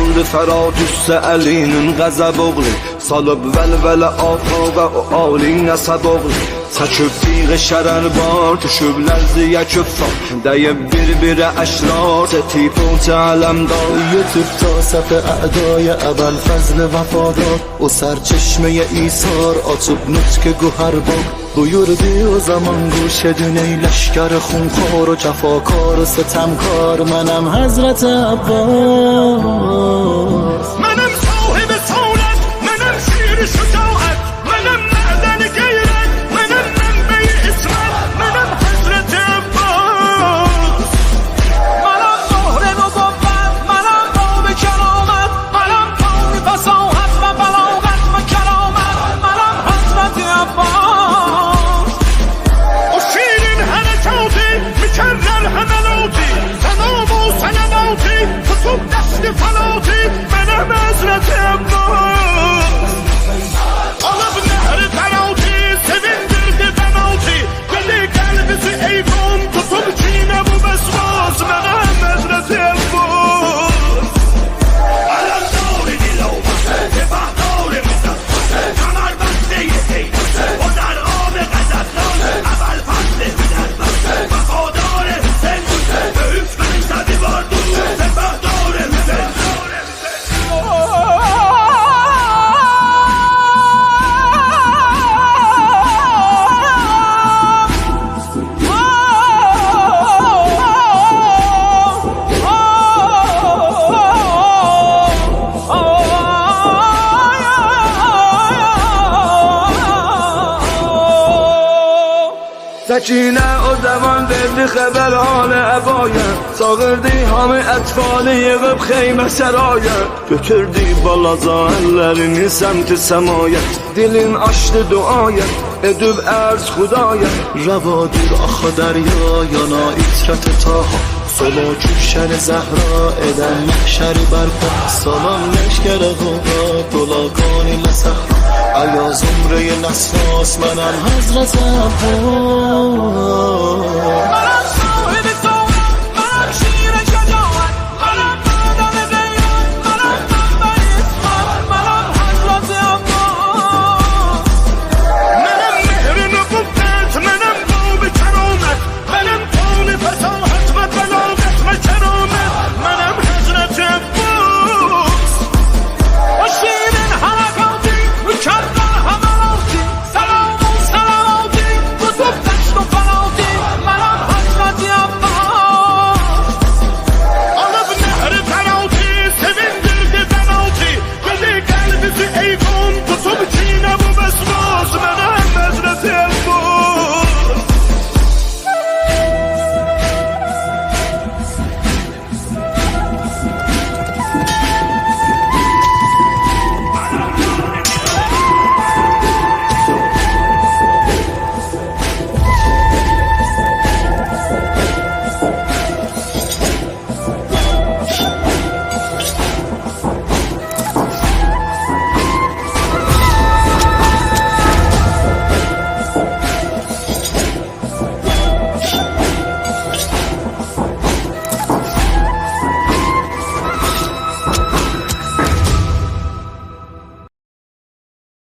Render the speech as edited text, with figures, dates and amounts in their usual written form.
aldı Feradüs əlinin qəzəb oğlu Salıb vəlvələ atağa o alin əsəb oğlu Çəkib tiğ şərər var, düşüb lərziyə küffar Dəyib bir-birə əşrar, setib o cələmdar یتب تا صف اعدای ابل فضل وفادار و سرچشمه ایثار açıp nutk گوهر باغ buyurdu o zaman گوش دون ای لشکر خونخوار و جفاکار و ستمکار منم حضرت عباس منم صاحب سالت منم شیر شجاعت منم معدن غیرت منم منبع اسمت منم حضرت عباس منم مهر نبوت منم باب کرامت منم پای فصاحت و بلاغت و کرامت منم حضرت عباس o şiirin harekatı mükerrer hemelati senam o senemati tutup desti falati benim Hazreti Abbas alıp nehri ferati sevindirdi penaltı deli kalbisi eyvan tutup çiğne bu besvas benim Hazreti Abbas alam dağrı dil olmaz tefah dağrı mızrak kanar bende yeteğin o dar ağabey gazaplar aval faslı hüner vefadar Hüseyin büyük menşedi vardı tefah Hüseyin Səkinə o zaman verdi xəbər halə əbaya Çağırdı hamı ətfalı yığıb xeymə səraya Götürdü balaca əllərini səmti səmaya Dilin açdı duaya edib ərz xudaya رواdır axı دریا yana itrət taha Sola küşər zəhra edən məhşəri bərpa Salam leşkər qoğa dolaqan ilə səhra Aya zümrəyə nəsras mənəm Həzrət Əbbas